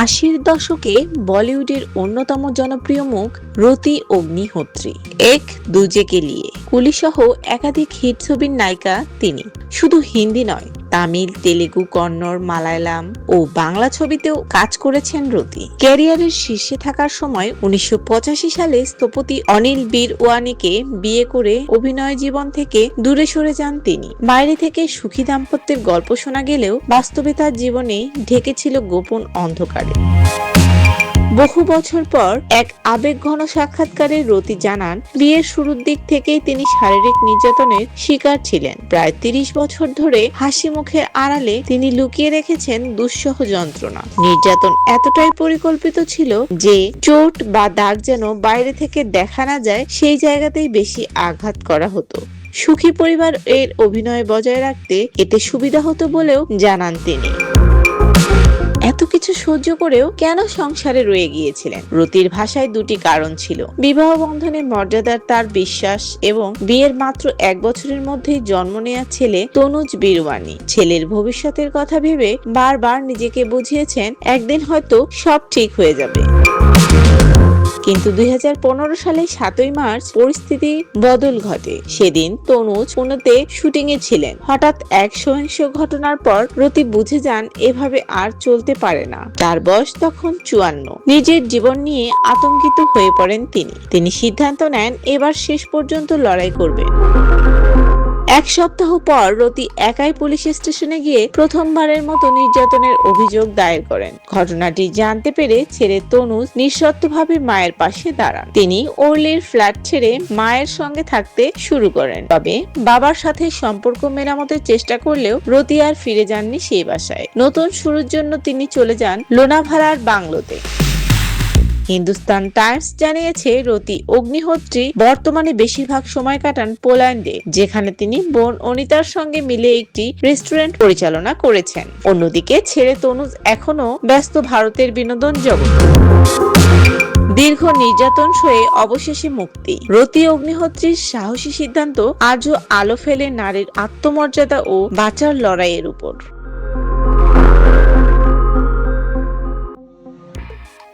আশির দশকে বলিউডের অন্যতম জনপ্রিয় মুখ রতি অগ্নিহোত্রী, এক দুজে কে লিয়ে, কুলি সহ একাধিক হিট ছবির নায়িকা তিনি। শুধু হিন্দি নয়, তামিল, তেলেগু, কন্নড়, মালায়ালাম ও বাংলা ছবিতেও কাজ করেছেন রতি। ক্যারিয়ারের শীর্ষে থাকার সময় 1985 সালে স্থপতি অনিল বিরওয়ানিকে বিয়ে করে অভিনয় জীবন থেকে দূরে সরে যান তিনি। বাইরে থেকে সুখী দাম্পত্যের গল্প শোনা গেলেও বাস্তবে তার জীবনে ঢেকেছিল গোপন অন্ধকারে। বহু বছর পর এক আবেগঘন সাক্ষাৎকারে রতি জানান, বিয়ের শুরুর দিক থেকেই তিনি শারীরিক নির্যাতনের শিকার ছিলেন। প্রায় 30 বছর ধরে হাসি মুখের আড়ালে তিনি লুকিয়ে রেখেছেন দুঃসহ যন্ত্রণা। নির্যাতন এতটাই পরিকল্পিত ছিল যে চোট বা দাগ যেন বাইরে থেকে দেখা না যায়, সেই জায়গাতেই বেশি আঘাত করা হতো। সুখী পরিবার এর অভিনয় বজায় রাখতে এতে সুবিধা হতো বলেও জানান তিনি। এত কিছু সহ্য করেও কেন সংসারে রয়ে গিয়েছিলেন? রতির ভাষায় দুটি কারণ ছিল: বিবাহ বন্ধনে মর্যাদার তার বিশ্বাস এবং বিয়ের মাত্র 1 বছরের মধ্যেই জন্ম নেওয়া ছেলে তনুজ বিরওয়ানি। ছেলের ভবিষ্যতের কথা ভেবে বারবার নিজেকে বুঝিয়েছেন একদিন হয়তো সব ঠিক হয়ে যাবে। কিন্তু 2015 সালে 7ই মার্চ পরিস্থিতি বদল ঘটে। সেদিন তনুজ পুনেতে শুটিং এ ছিলেন। হঠাৎ এক সহিংস ঘটনার পর রতি বুঝে যান এভাবে আর চলতে পারে না। তার বয়স তখন 54। নিজের জীবন নিয়ে আতঙ্কিত হয়ে পড়েন তিনি সিদ্ধান্ত নেন এবার শেষ পর্যন্ত লড়াই করবেন। 1 সপ্তাহ পর রতি একাই পুলিশ স্টেশনে গিয়ে প্রথমবারের মতো নির্যাতনের অভিযোগ দায়ের করেন। ঘটনাটি জানতে পেরে ছেলে তনুজ নিঃশর্তভাবে মায়ের পাশে দাঁড়ান। তিনি ওরলির ফ্ল্যাট ছেড়ে মায়ের সঙ্গে থাকতে শুরু করেন। তবে বাবার সাথে সম্পর্ক মেরামতের চেষ্টা করলেও রতি আর ফিরে যাননি সেই বাসায়। নতুন শুরুর জন্য তিনি চলে যান লোনাভালার বাংলোতে। হিন্দুস্তান টাইমস জানিয়েছে, রতি অগ্নিহোত্রী বর্তমানে বেশিরভাগ সময় কাটান পোল্যান্ডে, যেখানে তিনি বোন অনিতার সঙ্গে মিলে একটি রেস্টুরেন্ট পরিচালনা করেছেন। অন্যদিকে ছেলে তনুজ এখনো ব্যস্ত ভারতের বিনোদন জগতে। দীর্ঘ নির্যাতন সয়ে অবশেষে মুক্তি। রতি অগ্নিহোত্রীর সাহসী সিদ্ধান্ত আজও আলো ফেলে নারীর আত্মমর্যাদা ও বাঁচার লড়াইয়ের উপর।